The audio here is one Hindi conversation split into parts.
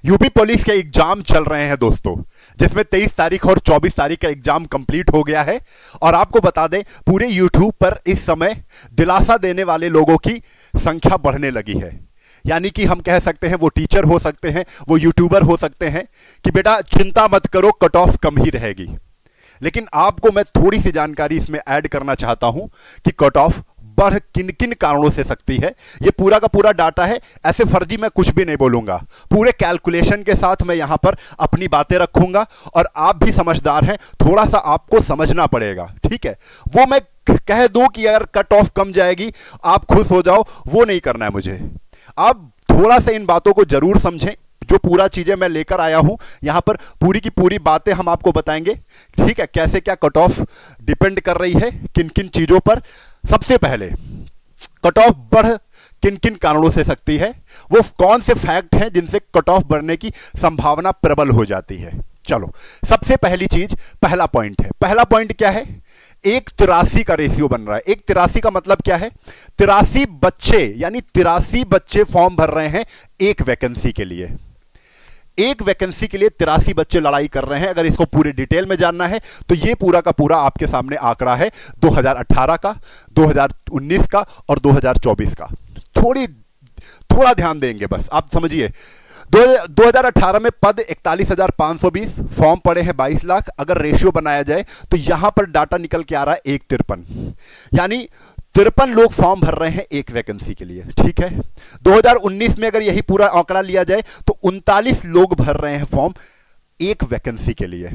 यूपी पुलिस के एग्जाम चल रहे हैं दोस्तों, जिसमें 23 तारीख और 24 तारीख का एग्जाम कंप्लीट हो गया है। और आपको बता दें, पूरे यूट्यूब पर इस समय दिलासा देने वाले लोगों की संख्या बढ़ने लगी है। यानी कि हम कह सकते हैं वो टीचर हो सकते हैं, वो यूट्यूबर हो सकते हैं कि बेटा चिंता मत करो, कट ऑफ कम ही रहेगी। लेकिन आपको मैं थोड़ी सी जानकारी इसमें ऐड करना चाहता हूं कि कट ऑफ बढ़ किन किन कारणों से सकती है। ये पूरा का पूरा डाटा है, ऐसे फर्जी मैं कुछ भी नहीं बोलूंगा, पूरे कैलकुलेशन के साथ मैं यहां पर अपनी बातें रखूंगा। और आप भी समझदार हैं, थोड़ा सा आपको समझना पड़ेगा, ठीक है। वो मैं कह दूं कि अगर कट ऑफ कम जाएगी आप खुश हो जाओ, वो नहीं करना है मुझे। आप थोड़ा सा इन बातों को जरूर समझें, जो पूरा चीजें मैं लेकर आया हूं यहां पर पूरी की पूरी बातें हम आपको बताएंगे, ठीक है। कैसे क्या कट ऑफ डिपेंड कर रही है, किन किन चीजों पर। सबसे पहले कट ऑफ बढ़ किन किन कारणों से सकती है, वो कौन से फैक्ट हैं जिनसे कट ऑफ बढ़ने की संभावना प्रबल हो जाती है। चलो, सबसे पहली चीज, पहला पॉइंट है। पहला पॉइंट क्या है? 1:83 का रेशियो बन रहा है। 1:83 का मतलब क्या है? 83 बच्चे, यानी 83 बच्चे फॉर्म भर रहे हैं एक वैकेंसी के लिए। एक वैकेंसी के लिए 83 बच्चे लड़ाई कर रहे हैं। अगर इसको पूरे डिटेल में जानना है तो ये पूरा का पूरा आपके सामने आंकड़ा है 2018 का, 2019 का और 2024 का। थोड़ा ध्यान देंगे बस, आप समझिए। 2018 में पद 41,520, फॉर्म पड़े हैं 22 लाख। अगर रेशियो बनाया जाए तो यहां पर डाटा निकल के आ रहा है 1:53, यानी 53 लोग फॉर्म भर रहे हैं एक वैकेंसी के लिए, ठीक है। 2019 में अगर यही पूरा आंकड़ा लिया जाए तो 39 लोग भर रहे हैं फॉर्म एक वैकेंसी के लिए।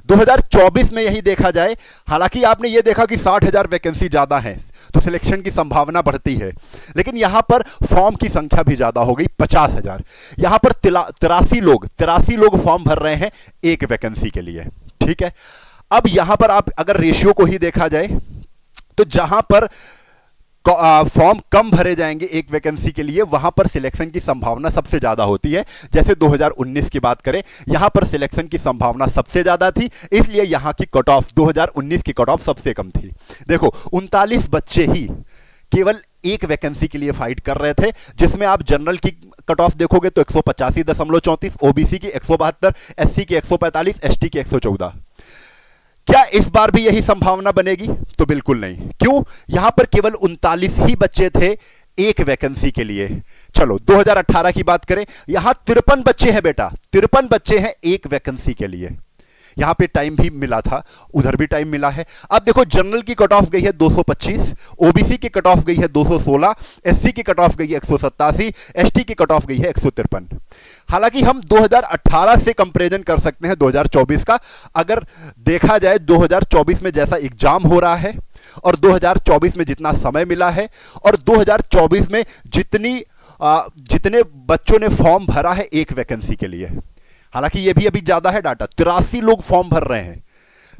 2024 में यही देखा जाए, हालांकि आपने ये देखा कि 60,000 वैकेंसी ज्यादा है तो सिलेक्शन की संभावना बढ़ती है, लेकिन यहां पर फॉर्म की संख्या भी ज्यादा हो गई, 50,000। यहां पर 83 लोग फॉर्म भर रहे हैं एक वैकेंसी के लिए, ठीक है। अब यहां पर आप अगर रेशियो को ही देखा जाए तो जहां पर फॉर्म कम भरे जाएंगे एक वैकेंसी के लिए, वहां पर सिलेक्शन की संभावना सबसे ज्यादा होती है। जैसे 2019 की बात करें, यहां पर सिलेक्शन की संभावना सबसे ज्यादा थी, इसलिए यहां की कट ऑफ 2019 की कट ऑफ सबसे कम थी। देखो, 39 बच्चे ही केवल एक वैकेंसी के लिए फाइट कर रहे थे, जिसमें आप जनरल की कट ऑफ देखोगे तो 185.34, ओबीसी की 172, एससी की 145, एसटी की 114। क्या इस बार भी यही संभावना बनेगी? तो बिल्कुल नहीं। क्यों? यहां पर केवल 39 ही बच्चे थे एक वैकेंसी के लिए। चलो 2018 की बात करें, यहां 53 बच्चे हैं बेटा, 53 बच्चे हैं एक वैकेंसी के लिए। यहां पे टाइम भी मिला था, उधर भी टाइम मिला है। अब देखो, जनरल की कट ऑफ गई है 225, ओबीसी की कट ऑफ गई है 216, एससी की कट ऑफ गई है 187, एसटी की कट ऑफ गई है 153। हालांकि हम 2018 से कंपैरिजन कर सकते हैं 2024 का। अगर देखा जाए 2024 में जैसा एग्जाम हो रहा है और 2024 में जितना समय मिला है और 2024 में जितने बच्चों ने फॉर्म भरा है एक वैकेंसी के लिए, हालांकि ये भी अभी ज्यादा है डाटा, 83 लोग फॉर्म भर रहे हैं,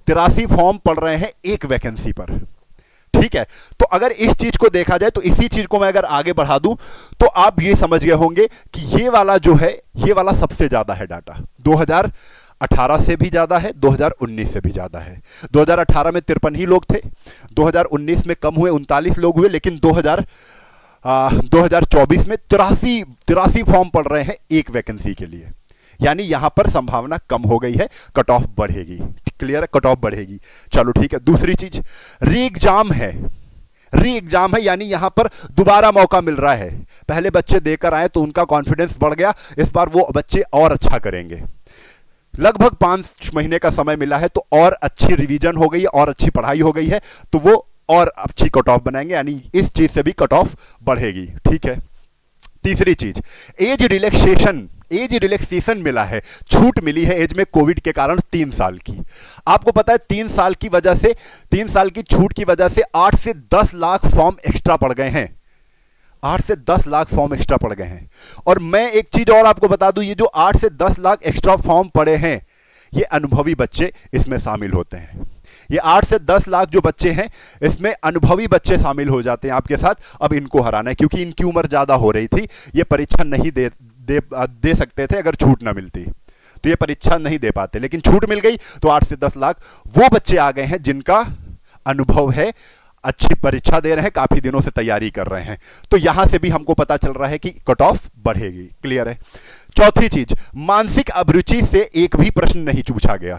83 फॉर्म पड़ रहे हैं एक वैकेंसी पर, ठीक है। तो अगर इस चीज को देखा जाए तो इसी चीज को मैं अगर आगे बढ़ा दूं तो आप ये समझ गए होंगे कि ये वाला जो है, ये वाला सबसे ज्यादा है डाटा। 2018 से भी ज्यादा है, 2019 से भी ज्यादा है। 2018 में 53 ही लोग थे, 2019 में कम हुए, 39 लोग हुए, लेकिन 2024 में 83 फॉर्म पड़ रहे हैं एक वैकेंसी के लिए, यानी यहां पर संभावना कम हो गई है, कट ऑफ बढ़ेगी। क्लियर है? कट ऑफ बढ़ेगी। चलो ठीक है। दूसरी चीज, री एग्जाम है, यानी यहां पर दोबारा मौका मिल रहा है। पहले बच्चे देकर आए तो उनका कॉन्फिडेंस बढ़ गया, इस बार वो बच्चे और अच्छा करेंगे। लगभग 5 महीने का समय मिला है तो और अच्छी रिवीजन हो गई है और अच्छी पढ़ाई हो गई है, तो वो और अच्छी कट ऑफ बनाएंगे, यानी इस चीज से भी कट ऑफ बढ़ेगी, ठीक है। तीसरी चीज, एज रिलैक्सेशन मिला है, छूट मिली है एज में कोविड के कारण 3 साल की। आपको पता है 3 साल की वजह से, 3 साल की छूट की वजह से 8 से 10 लाख फॉर्म एक्स्ट्रा पड़ गए हैं, 8 से 10 लाख फॉर्म एक्स्ट्रा पड़ गए हैं। और मैं एक चीज और आपको बता दूं, ये जो 8 से 10 लाख एक्स्ट्रा फॉर्म पड़े हैं, ये अनुभवी बच्चे इसमें शामिल होते हैं। ये 8 से 10 लाख जो बच्चे हैं, इसमें अनुभवी बच्चे शामिल हो जाते हैं आपके साथ। अब इनको हराना है, क्योंकि इनकी उम्र ज्यादा हो रही थी, ये परीक्षा नहीं दे सकते थे अगर छूट ना मिलती, तो ये परीक्षा नहीं दे पाते, लेकिन छूट मिल गई तो 8 से 10 लाख वो बच्चे आ गए हैं जिनका अनुभव है, अच्छी परीक्षा दे रहे हैं, काफी दिनों से तैयारी कर रहे हैं। तो यहां से भी हमको पता चल रहा है कि कट ऑफ बढ़ेगी। क्लियर है? चौथी चीज, मानसिक अभिरुचि से एक भी प्रश्न नहीं पूछा गया।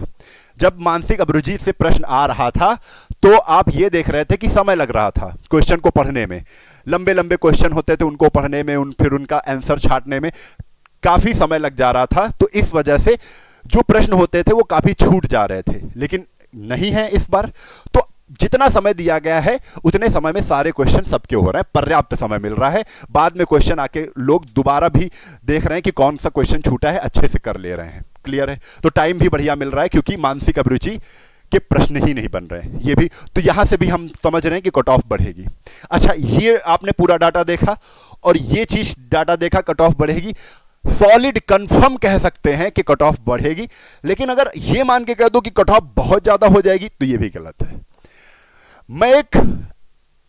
जब मानसिक अभिरुचि से प्रश्न आ रहा था तो आप ये देख रहे थे कि समय लग रहा था क्वेश्चन को पढ़ने में, लंबे लंबे क्वेश्चन होते थे, उनको पढ़ने में फिर उनका आंसर छांटने में काफी समय लग जा रहा था। तो इस वजह से जो प्रश्न होते थे वो काफी छूट जा रहे थे, लेकिन नहीं है इस बार। तो जितना समय दिया गया है उतने समय में सारे क्वेश्चन सबके हो रहे हैं, पर्याप्त समय मिल रहा है। बाद में क्वेश्चन आके लोग दोबारा भी देख रहे हैं कि कौन सा क्वेश्चन छूटा है, अच्छे से कर ले रहे हैं। क्लियर है? तो टाइम भी बढ़िया मिल रहा है क्योंकि मानसिक अभिरुचि के प्रश्न ही नहीं बन रहे हैं। ये भी तो यहां से भी हम समझ रहे हैं कि कट ऑफ बढ़ेगी। अच्छा, ये आपने पूरा डाटा देखा और ये चीज डाटा देखा, कट ऑफ बढ़ेगी। सॉलिड कंफर्म कह सकते हैं कि कट ऑफ बढ़ेगी, लेकिन अगर ये मान के कह दो कि कट ऑफ बहुत ज्यादा हो जाएगी तो ये भी गलत है। मैं एक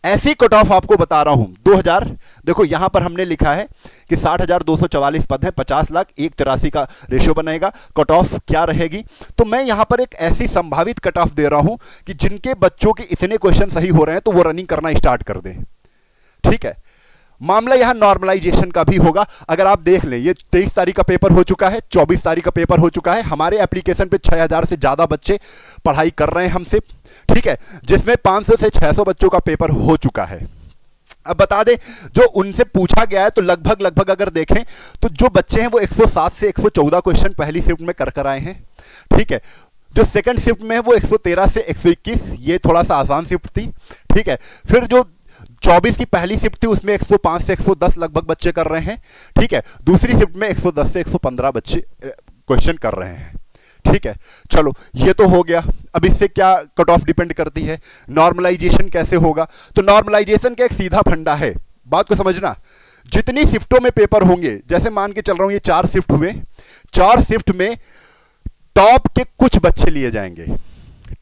ऐसी कट ऑफ आपको बता रहा हूं 2000, देखो यहां पर हमने लिखा है कि 60,244 पद हैं, 50 लाख, 183 का रेशियो बनेगा। कट ऑफ क्या रहेगी? तो मैं यहां पर एक ऐसी संभावित कट ऑफ दे रहा हूं कि जिनके बच्चों के इतने क्वेश्चन सही हो रहे हैं तो वो रनिंग करना स्टार्ट कर दें। ठीक है, मामला यहां नॉर्मलाइजेशन का भी होगा। अगर आप देख लें, ये 23 तारीख का पेपर हो चुका है, 24 तारीख का पेपर हो चुका है। हमारे एप्लीकेशन पे 6000 से ज्यादा बच्चे पढ़ाई कर रहे हैं हमसे, ठीक है, जिसमें 500 से 600 बच्चों का पेपर हो चुका है। अब बता दें, जो उनसे पूछा गया है तो लगभग अगर देखें तो जो बच्चे हैं वो 107 से 114 क्वेश्चन पहली शिफ्ट में कर आए हैं। ठीक है, जो सेकंड शिफ्ट में है वो 113 से 121, ये थोड़ा सा आसान शिफ्ट थी। ठीक है, फिर जो 24 की पहली शिफ्ट थी उसमें 105 से 110 लगभग बच्चे कर रहे हैं। ठीक है, दूसरी शिफ्ट में 110 से 115 बच्चे क्वेश्चन कर रहे हैं। ठीक है, चलो ये तो हो गया। अब इससे क्या कट ऑफ डिपेंड करती है, नॉर्मलाइजेशन कैसे होगा? तो नॉर्मलाइजेशन का एक सीधा फंडा है, बात को समझना। जितनी शिफ्टों में पेपर होंगे, जैसे मान के चल रहा हूं ये 4 शिफ्ट हुए, 4 शिफ्ट में टॉप के कुछ बच्चे लिए जाएंगे।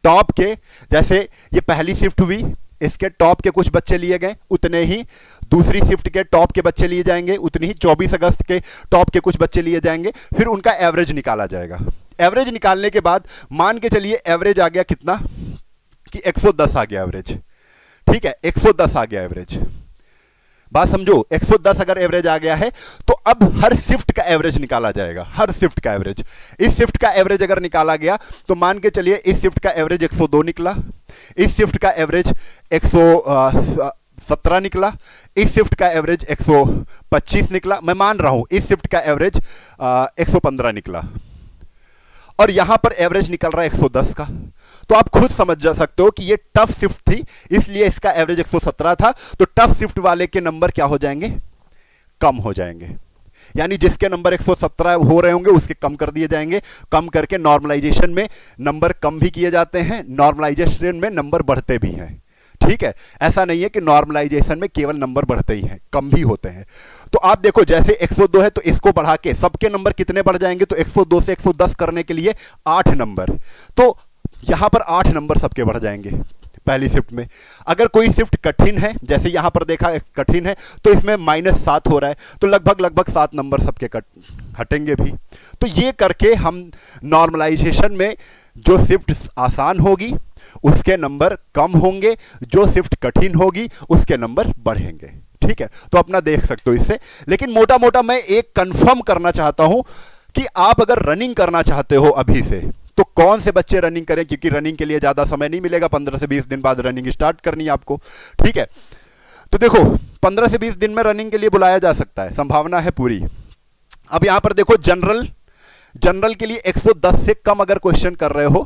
टॉप के, जैसे ये पहली शिफ्ट हुई, इसके टॉप के कुछ बच्चे लिए गए, उतने ही दूसरी शिफ्ट के टॉप के बच्चे लिए जाएंगे, उतनी ही 24 अगस्त के टॉप के कुछ बच्चे लिए जाएंगे। फिर उनका एवरेज निकाला जाएगा। एवरेज निकालने के बाद मान के चलिए एवरेज आ गया कितना, कि 110 आ गया एवरेज। ठीक है, 110 आ गया एवरेज। बात समझो, 110 अगर एवरेज आ गया है तो अब हर शिफ्ट का एवरेज निकाला जाएगा, हर शिफ्ट का एवरेज। इस शिफ्ट का एवरेज अगर निकाला गया तो मान के चलिए इस शिफ्ट का एवरेज 102 निकला, इस शिफ्ट का एवरेज 117 निकला, इस शिफ्ट का एवरेज 125 निकला, मैं मान रहा हूं इस शिफ्ट का एवरेज 115 निकला, और यहां पर एवरेज निकल रहा है 110 का। तो आप खुद समझ जा सकते हो कि ये टफ शिफ्ट थी, इसलिए इसका एवरेज 117 था। तो टफ शिफ्ट वाले के नंबर क्या हो जाएंगे, कम हो जाएंगे। यानी जिसके नंबर 117 हो रहे होंगे उसके कम कर दिए जाएंगे। कम करके नॉर्मलाइजेशन में नंबर कम भी किए जाते हैं, नॉर्मलाइजेशन में नंबर बढ़ते भी हैं। ठीक है, ऐसा नहीं है कि नॉर्मलाइजेशन में केवल नंबर बढ़ते ही हैं, कम भी होते हैं। तो आप देखो, जैसे 102 है तो इसको बढ़ा के सबके नंबर कितने बढ़ जाएंगे, तो 102 से 110 करने के लिए 8 नंबर, तो यहां पर 8 नंबर सबके बढ़ जाएंगे पहली शिफ्ट में। अगर कोई शिफ्ट कठिन है, जैसे यहां पर देखा कठिन है, तो इसमें -7 हो रहा है, तो लगभग 7 नंबर सबके हटेंगे भी। तो ये करके हम नॉर्मलाइजेशन में जो शिफ्ट आसान होगी उसके नंबर कम होंगे, जो शिफ्ट कठिन होगी उसके नंबर बढ़ेंगे। ठीक है, तो अपना देख सकते हो इससे। लेकिन मोटा मोटा मैं एक कंफर्म करना चाहता हूं कि आप अगर रनिंग करना चाहते हो अभी से तो कौन से बच्चे रनिंग करें, क्योंकि रनिंग के लिए ज्यादा समय नहीं मिलेगा, 15 से 20 दिन बाद रनिंग स्टार्ट करनी है आपको। ठीक है, तो देखो 15 से 20 दिन में रनिंग के लिए बुलाया जा सकता है, संभावना है पूरी। अब यहां पर देखो, जनरल के लिए 110 से कम अगर क्वेश्चन कर रहे हो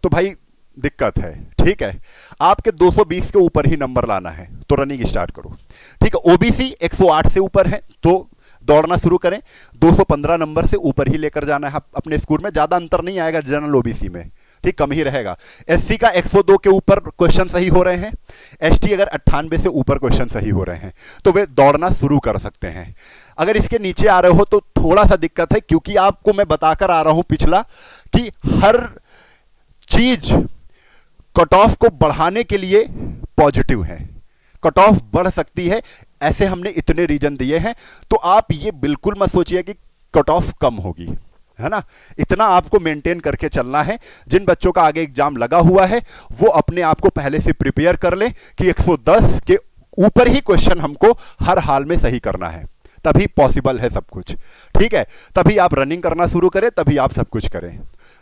तो भाई दिक्कत है। ठीक है, आपके 220 के ऊपर ही नंबर लाना है तो रनिंग स्टार्ट करो। ठीक है, ओबीसी 108 से ऊपर है तो दौड़ना शुरू करें, 215 नंबर से ऊपर ही लेकर जाना है अपने स्कूल में, ज्यादा अंतर नहीं आएगा जनरल ओबीसी में, ठीक, कम ही रहेगा। एससी का 102 के ऊपर क्वेश्चन सही हो रहे हैं, एसटी अगर 98 से ऊपर क्वेश्चन सही हो रहे हैं तो वे दौड़ना शुरू कर सकते हैं। अगर इसके नीचे आ रहे हो तो थोड़ा सा दिक्कत है, क्योंकि आपको मैं बताकर आ रहा हूं पिछला कि हर चीज कट ऑफ को बढ़ाने के लिए पॉजिटिव है, कट ऑफ बढ़ सकती है, ऐसे हमने इतने रीजन दिए हैं। तो आप ये बिल्कुल मत सोचिए कि कट ऑफ कम होगी, है ना, इतना आपको मेंटेन करके चलना है। जिन बच्चों का आगे एग्जाम लगा हुआ है वो अपने आप को पहले से प्रिपेयर कर ले कि 110 के ऊपर ही क्वेश्चन हमको हर हाल में सही करना है, तभी पॉसिबल है सब कुछ। ठीक है, तभी आप रनिंग करना शुरू करें, तभी आप सब कुछ करें,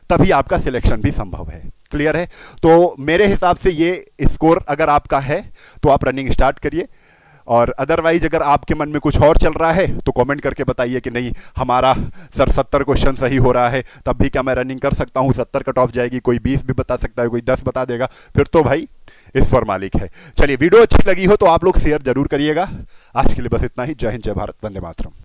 तभी आपका सिलेक्शन भी संभव है। क्लियर है? तो मेरे हिसाब से ये स्कोर अगर आपका है तो आप रनिंग स्टार्ट करिए, और अदरवाइज अगर आपके मन में कुछ और चल रहा है तो कमेंट करके बताइए कि नहीं हमारा सर 70 क्वेश्चन सही हो रहा है, तब भी क्या मैं रनिंग कर सकता हूँ, 70 कट ऑफ जाएगी, कोई 20 भी बता सकता है, कोई 10 बता देगा, फिर तो भाई ईश्वर मालिक है। चलिए, वीडियो अच्छी लगी हो तो आप लोग शेयर जरूर करिएगा। आज के लिए बस इतना ही। जय हिंद, जय भारत, वंदे मातरम।